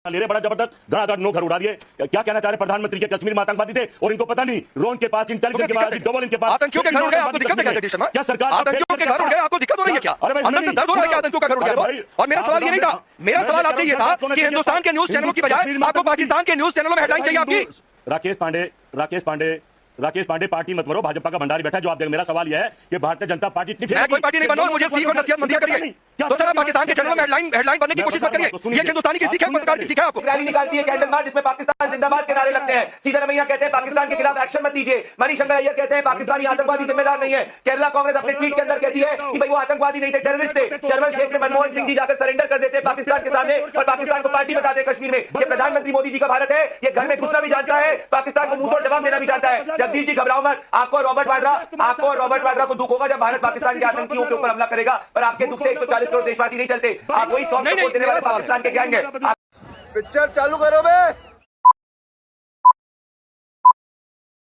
ले रहे बड़ा जबरदस्त धड़ाधड़ नो घर उड़ा दिए। क्या कहना चाह रहे प्रधानमंत्री के कश्मीर में आतंकवादी थे और इनको पता नहीं, ड्रोन के पास, इंटेलिजेंस के पास, डबल इनके पास आतंकियों के घर उड़ गए, आपको दिक्कत है क्या जगदीश शर्मा? क्या सरकार आतंकियों के घर उड़ गए, आपको दिक्कत हो रही है क्या? अंदर से दर्द हो रहा है क्या आतंकियों का घर उड़ गया? और मेरा सवाल ये नहीं था, मेरा सवाल आपसे ये था कि हिंदुस्तान के न्यूज चैनलों की बजाय आपको पाकिस्तान के न्यूज चैनलों में हेडलाइन चाहिए आपकी। राकेश पांडे पार्टी मत बनो, भाजपा का भंडारी बैठा है। जो आप देख, मेरा सवाल यह है कि भारतीय जनता पार्टी मैं कोई पार्टी नहीं बनो, मुझे सीख और नसीहत मत दिया करिए। तो सर पाकिस्तान के चैनलों में हेडलाइन बनने की कोशिश मत करिए। ये हिंदुस्तानी की सीख है, पत्रकार की सीख है। आपको रैली निकालती है कैंडल मार्च, जिसमें पाकिस्तान जिंदाबाद के नारे लगते हैं। सीतारमैया कहते हैं पाकिस्तान के खिलाफ एक्शन मत लीजिए। मणिशंकर अय्यर कहते हैं पाकिस्तानी आतंकवादी जिम्मेदार नहीं है। केरला कांग्रेस अपने ट्वीट के अंदर कहती है कि भाई वो आतंकवादी नहीं थे, टेररिस्ट थे। शर्मल शेख ने मनमोहन सिंह जी जाकर सरेंडर कर देते पाकिस्तान के सामने और पाकिस्तान को पार्टी बताते कश्मीर में। ये प्रधानमंत्री मोदी जी का भारत है, ये घर में घुसना भी जानता है, पाकिस्तान को मुंहतोड़ जवाब देना भी जानता है। जगदीश जी घबराओ मत, आपको रॉबर्ट वाड्रा को दुख होगा जब भारत पाकिस्तान के आतंकियों के ऊपर हमला करेगा, पर आपके दुख से 140 करोड़ देशवासी नहीं चलते। आप वही सॉफ्ट सपोर्ट देने वाले पाकिस्तान के गैंग हैं। पिक्चर चालू करो बे।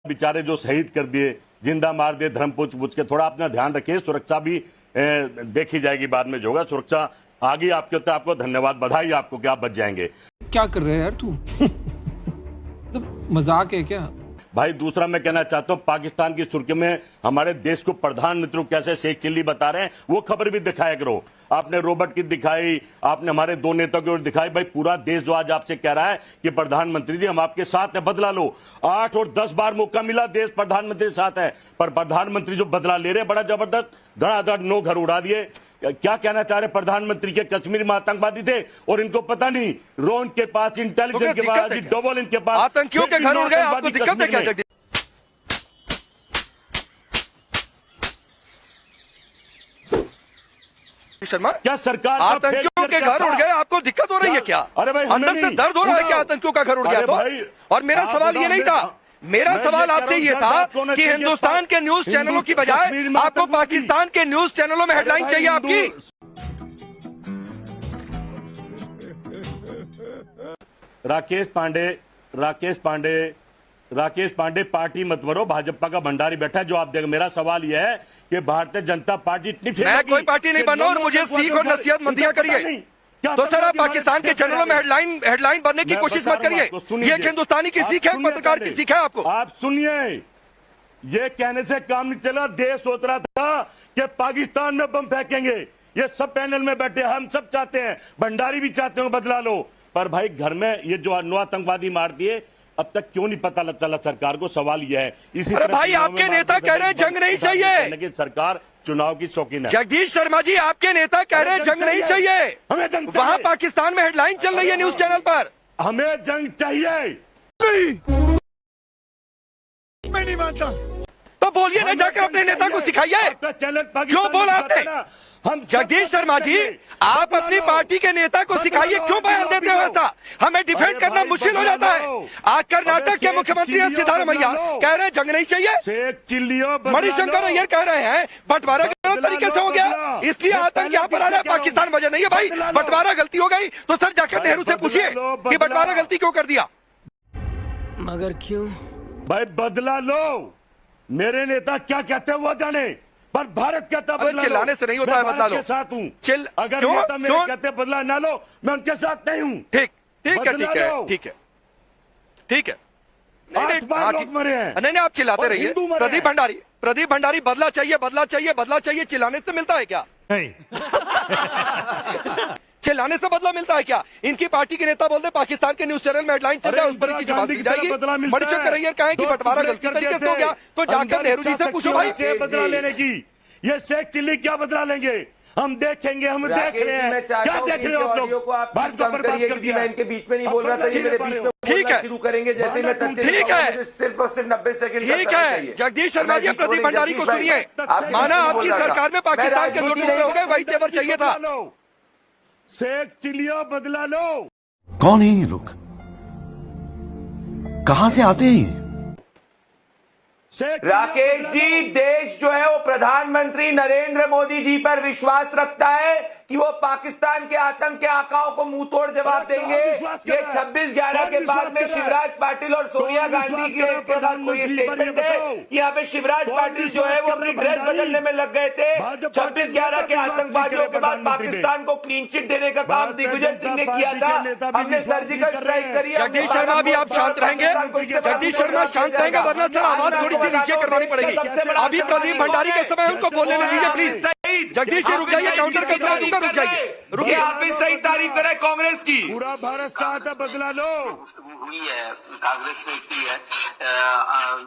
बेचारे जो शहीद कर दिए, जिंदा मार दिए, धर्म पूछ के, थोड़ा अपना ध्यान रखिए। सुरक्षा भी देखी जाएगी बाद में, जो होगा सुरक्षा आगे आपके होता है। आपको धन्यवाद, बधाई आपको कि आप बच जाएंगे। क्या कर रहे हैं यार तू? मजाक है क्या भाई? दूसरा मैं कहना चाहता हूं, पाकिस्तान की सुर्खी में हमारे देश को प्रधानमंत्री कैसे शेख चिल्ली बता रहे हैं, वो खबर भी दिखाया करो। आपने रॉबर्ट की दिखाई, आपने हमारे दो नेताओं की ओर दिखाई। भाई पूरा देश जो आज आपसे कह रहा है कि प्रधानमंत्री जी हम आपके साथ है, बदला लो। 8 और 10 बार मौका मिला, देश प्रधानमंत्री के साथ है, पर प्रधानमंत्री जो बदला ले रहे बड़ा जबरदस्त धड़ाधड़ नो घर उड़ा दिए। क्या कहना चाह रहे प्रधानमंत्री के कश्मीर में आतंकवादी थे और इनको पता नहीं, ड्रोन के पास, इंटेलिजेंस के पास, डबल इनके पास आतंकियों के घर उड़ गए, आपको दिक्कत है क्या जगदीश शर्मा? क्या सरकार आतंकियों के घर उड़ गए, आपको दिक्कत हो रही है क्या? अरे भाई अंदर से दर्द हो रहा है क्या आतंकियों का घर उड़ गया? तो और मेरा सवाल ये नहीं था, मेरा सवाल आपसे ये था कि हिंदुस्तान के न्यूज चैनलों की बजाय आपको पाकिस्तान के न्यूज चैनलों में हेडलाइन चाहिए आपकी। राकेश पांडे पार्टी मत बनो, भाजपा का भंडारी बैठा है। जो आप देख, मेरा सवाल यह है कि भारतीय जनता पार्टी इतनी मैं कोई पार्टी नहीं बनो और मुझे सीख और नसीहत मत दिया करिए। तो सर आप पाकिस्तान के चैनलों में हेडलाइन बनने की कोशिश मत करिए। ये हिंदुस्तानी की सीख है, पत्रकार की सीख है। आपको आप सुनिए, ये कहने से काम नहीं चला। देश सोच रहा था कि पाकिस्तान में बम फेंकेंगे। ये सब पैनल में बैठे, हम सब चाहते हैं, भंडारी भी चाहते हो बदला लो, पर भाई घर में ये जो नो आतंकवादी मार दिए, अब तक क्यों नहीं पता चला सरकार को? सवाल यह है। इसी अरे भाई आपके नेता कह रहे हैं जंग नहीं चाहिए, लेकिन सरकार चुनाव की शौकीन है। जगदीश शर्मा जी आपके नेता कह रहे हैं जंग नहीं चाहिए, हमें जंग चाहिए। वहां पाकिस्तान में हेडलाइन चल रही है न्यूज चैनल पर, हमें जंग चाहिए। मैं नहीं मानता। तो बोलिए ना, जाकर अपने नेता को सिखाइए। क्यों बोला आपने? हम जगदीश शर्मा जी, आप अपनी पार्टी के नेता को सिखाइए, क्यों बयान देते हो ऐसा? हमें डिफेंड करना मुश्किल हो जाता है। आज कर्नाटक के मुख्यमंत्री सिद्धारमैया कह रहे हैं जंग नहीं चाहिए। मणिशंकर अय्यर कह रहे हैं बंटवारा गलत तरीके से हो गया, इसलिए आतंक यहाँ पर आ रहा है, पाकिस्तान वजह नहीं है। भाई बंटवारा गलती हो गई तो सर जाकर नेहरू से पूछिए कि बंटवारा गलती क्यों कर दिया। मगर क्यों? भाई बदला लो। मेरे नेता क्या कहते हैं वो जाने, पर भारत कहता बदला चिल्लाने से नहीं होता है, बदला लो। के साथ हूँ। अगर क्यों? नेता मेरे कहते बदला ना लो, मैं उनके साथ नहीं हूँ। ठीक है। नहीं, आप चिल्लाते रहिए। प्रदीप भंडारी बदला चाहिए, चिल्लाने से मिलता है क्या? चिल्लाने से बदला मिलता है क्या? इनकी पार्टी के नेता बोलते पाकिस्तान के न्यूज चैनल में हेडलाइन चल रहा है, उस पर इनकी जवाब दी जाएगी। मणिशंकर अय्यर कहें कि बंटवारा गलती तरीके से हो गया, तो जाकर नेहरू जी से पूछो भाई। बदला लेने की ये शेख चिल्ली क्या बदला लेंगे? हम देखेंगे, हम देख रहे हैं। क्या देख रहे हो आप लोग? बात करिए, मैं इनके बीच में नहीं बोल रहा था, ये मेरे बीच में ठीक है, शुरू करेंगे जैसे मैं ठीक है, सिर्फ और सिर्फ 90 सेकंड। ठीक है जगदीश शर्मा जी, प्रदीप भंडारी को सुनिए। माना आपकी सरकार में पाकिस्तान के 2 टुकड़े हो गए, वही तेवर चाहिए था। शेख चिल्लियों बदला लो। कौन है ये लोग? कहां से आते हैं? राकेश जी, देश जो है वो प्रधानमंत्री नरेंद्र मोदी जी पर विश्वास रखता है कि वो पाकिस्तान के आतंक के आकाओं को मुंह तोड़ जवाब देंगे। ये 26/11 के बाद में शिवराज पाटिल और सोनिया गांधी के साथ कोई स्टेटमेंट है। यहाँ पे शिवराज पाटिल जो है वो अपनी ड्रेस बदलने में लग गए थे। 26/11 के आतंकवादियों के बाद पाकिस्तान को क्लीन चिट देने का काम दिग्विजय सिंह ने किया था। हमने सर्जिकल स्ट्राइक करी। जगदीश शर्मा भी आप शांत रहेंगे, जगदीश शर्मा शांत रहेंगे, वरना सर आवाज थोड़ी सी नीचे करवानी पड़ेगी। अभी प्रदीप भंडारी के समय उनको बोलने दीजिए प्लीज। जगदीश जी रुक जाइए, काउंटर कर दूंगा, रुक जाइए, रुकिए। आप भी सही तारीफ करें कांग्रेस की। पूरा भारत चाहता बदला लो। हुई है, कांग्रेस ने की है,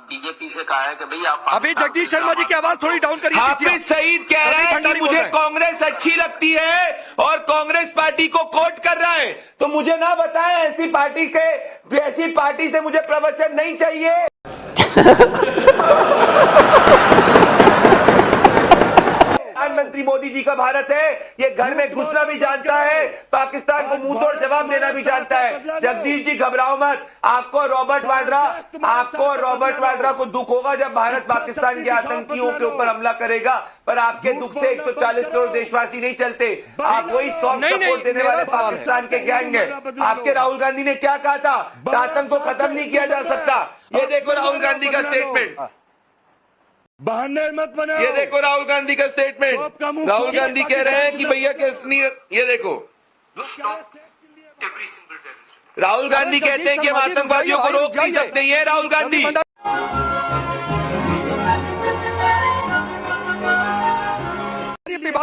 बीजेपी से कहा है कि भाई आप अभी जगदीश शर्मा जी की आवाज थोड़ी डाउन करिए। हाफिज सईद कह रहा है कि मुझे कांग्रेस अच्छी लगती है और कांग्रेस पार्टी को कोट कर रहा है। तो मुझे ना बताएं, ऐसी पार्टी से मुझे प्रवचन नहीं चाहिए। प्रधानमंत्री मोदी जी का भारत है, ये घर में घुसना भी जानता है, पाकिस्तान को मुंह तोड़ जवाब देना भी जानता है। जगदीश जी घबराओ मत, आपको रॉबर्ट वाड्रा को दुख होगा जब भारत पाकिस्तान के आतंकियों के ऊपर हमला करेगा, पर आपके दुख से 140 करोड़ देशवासी नहीं चलते। आप वही सॉफ्ट सपोर्ट देने वाले पाकिस्तान के गैंग है। आपके राहुल गांधी ने क्या कहा था, आतंक को खत्म नहीं किया जा सकता। ये देखो राहुल गांधी का स्टेटमेंट, बहाने मत बनाओ। ये देखो राहुल गांधी का स्टेटमेंट। राहुल गांधी कह रहे हैं कि भैया ये देखो, राहुल गांधी कहते हैं कि हम आतंकवादियों को रोक नहीं सकते। ये राहुल गांधी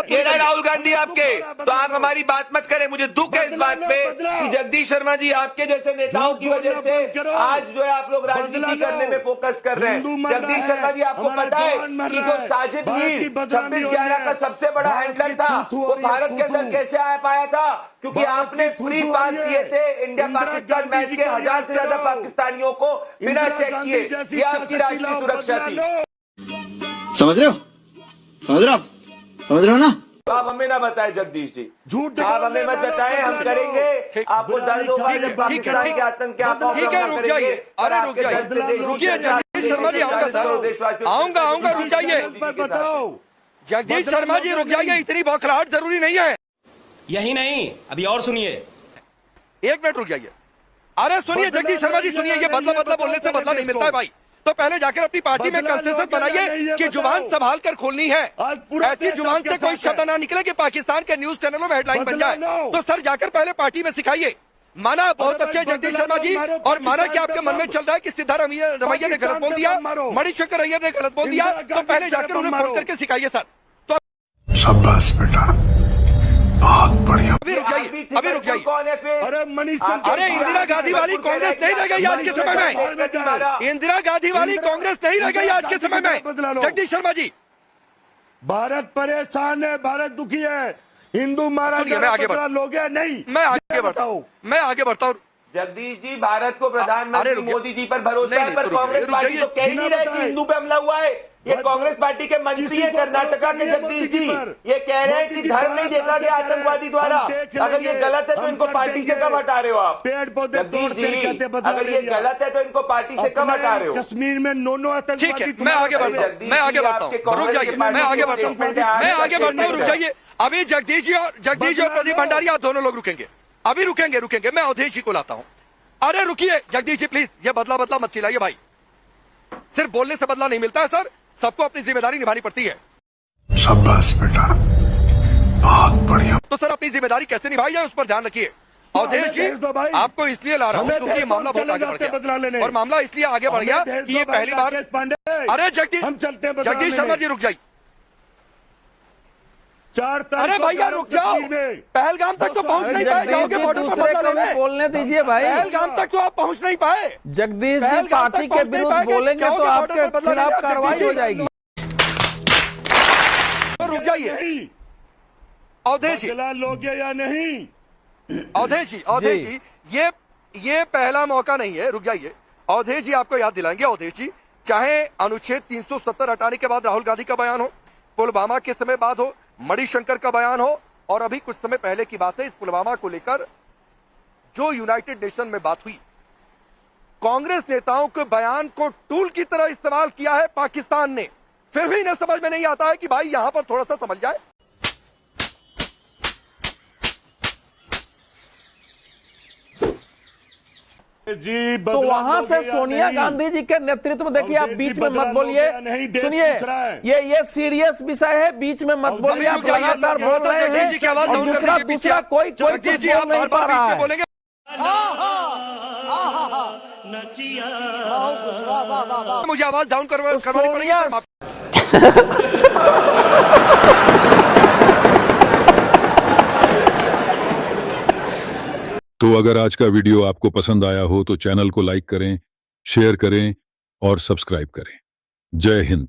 ये रहे राहुल गांधी आपके। तो आप हमारी बात मत करें। मुझे दुख है इस बात पे कि जगदीश शर्मा जी आपके जैसे नेताओं की वजह से आज जो है आप लोग राजनीति करने में फोकस कर रहे हैं। जगदीश शर्मा जी आपको पता है कि जो साजिद मीर 26/11 का सबसे बड़ा हैंडलर था, वो भारत के अंदर कैसे आ पाया था? क्योंकि आपने फ्री पास दिए थे इंडिया पाकिस्तान मैच के 1000 से ज्यादा पाकिस्तानियों को बिना चेक किए। ये आपकी राष्ट्रीय सुरक्षा थी। समझ रहे हो ना? आप हमें ना बताएं जगदीश जी, झूठ आप हमें मत बताएं, हम करेंगे। आपको दर्द होगा जब पाकिस्तान के आतंक के आकाओं पर हमला करेंगे। अरे रुकिए जगदीश शर्मा जी, आऊंगा सर, आऊंगा, रुक जाइए। बताओ जगदीश शर्मा जी रुक जाइए, इतनी बौखलाहट जरूरी नहीं है। यही नहीं, अभी और सुनिए। 1 मिनट रुक जाइए। अरे सुनिए जगदीश शर्मा जी, सुनिए, ये बदला बोलने से बदला नहीं मिलता है भाई। तो पहले जाकर अपनी पार्टी में कंसेंसस बनाइए कि जुबान संभाल कर खोलनी है। ऐसी जुबान से कोई शब्द ना निकले कि पाकिस्तान के न्यूज चैनलों में हेडलाइन बन जाए। तो सर जाकर पहले पार्टी में सिखाइए। माना बहुत अच्छे जगदीश शर्मा जी, और माना कि आपके मन में चल रहा है कि सिद्धारमैया ने गलत बोल दिया, मणिशंकर अय्यर ने गलत बोल दिया, तो पहले जाकर उन्हें फोन करके सिखाइए सर। तो शाबाश बेटा, बहुत बढ़िया। अभी रुक जाइए। कौन है फिर? अरे इंदिरा गांधी वाली कांग्रेस नहीं रह गई आज के समय में। इंदिरा गांधी वाली कांग्रेस नहीं रह गई आज के समय में। जगदीश शर्मा जी, भारत परेशान है, भारत दुखी है, हिंदू मारा लोग नहीं। मैं आगे बढ़ता हूँ। जगदीश जी, भारत को प्रधानमंत्री मोदी जी पर भरोसा है, पर कांग्रेस पार्टी तो कह ही नहीं रही कि हिंदू पे हमला हुआ है। ये कांग्रेस पार्टी के मंत्री है कर्नाटका के जगदीश जी, ये कह रहे हैं कि धर्म नहीं देखा गया आतंकवादी द्वारा। अगर ये गलत है तो इनको पार्टी से कम हटा रहे हो आप? जगदीश जी, अगर ये गलत है तो इनको पार्टी से कम हटा रहे हो? कश्मीर में नो ठीक है, मैं आगे बढ़ता हूँ, रुक जाइए, मैं आगे बढ़ता हूँ, रुक जाइए। अभी जगदीश जी और प्रदीप भंडारी, आप दोनों लोग रुकेंगे। अभी रुकेंगे, मैं अवधेश जी को लाता हूँ। अरे रुकिए जगदीश जी प्लीज, ये बदला मत चिल्लाइए भाई। सिर्फ बोलने से बदला नहीं मिलता है सर, सबको अपनी जिम्मेदारी निभानी पड़ती है। शाबाश बेटा, बहुत बढ़िया। तो सर अपनी जिम्मेदारी कैसे निभाई जाए उस पर ध्यान रखिए। अवधेश जी, आपको इसलिए ला रहा हूँ क्योंकि मामला बहुत आगे बढ़ गया, और मामला इसलिए आगे बढ़ गया कि ये पहली बार। अरे जगदीश शर्मा जी रुक जाइए। 4 अरे भैया रुक जाओ, पहलगाम तक तो पहुंच नहीं पाए। जाओगे बॉर्डर पर बदला लेने, बोलने दीजिए भाई। पहलगाम तक तो आप पहुंच नहीं पाए। जगदीश जी पार्टी के विरुद्ध बोलेंगे तो आपके खिलाफ कार्रवाई हो जाएगी। तो रुक जाइए अवधेश जी, लोगे या नहीं? अवधेश जी, ये पहला मौका नहीं है। रुक जाइए अवधेश जी, आपको याद दिलाएंगे। अवधेश जी, चाहे अनुच्छेद 370 हटाने के बाद राहुल गांधी का बयान हो, पुलवामा के समय बाद हो, मणिशंकर का बयान हो, और अभी कुछ समय पहले की बात है इस पुलवामा को लेकर जो यूनाइटेड नेशन में बात हुई, कांग्रेस नेताओं के बयान को टूल की तरह इस्तेमाल किया है पाकिस्तान ने। फिर भी इन्हें समझ में नहीं आता है कि भाई यहां पर थोड़ा सा समझ जाए। जी तो वहां से सोनिया गांधी जी के नेतृत्व में, देखिए आप बीच में मत बोलिए, सुनिए, ये सीरियस विषय है, बीच में मत बोलिए, आप लगातार बोल रहे हैं और दूसरा कोई कुछ बोल नहीं पा रहा है। बोलेंगे मुझे आवाज डाउन करवानी पड़ेगी। तो अगर आज का वीडियो आपको पसंद आया हो तो चैनल को लाइक करें, शेयर करें और सब्सक्राइब करें। जय हिंद।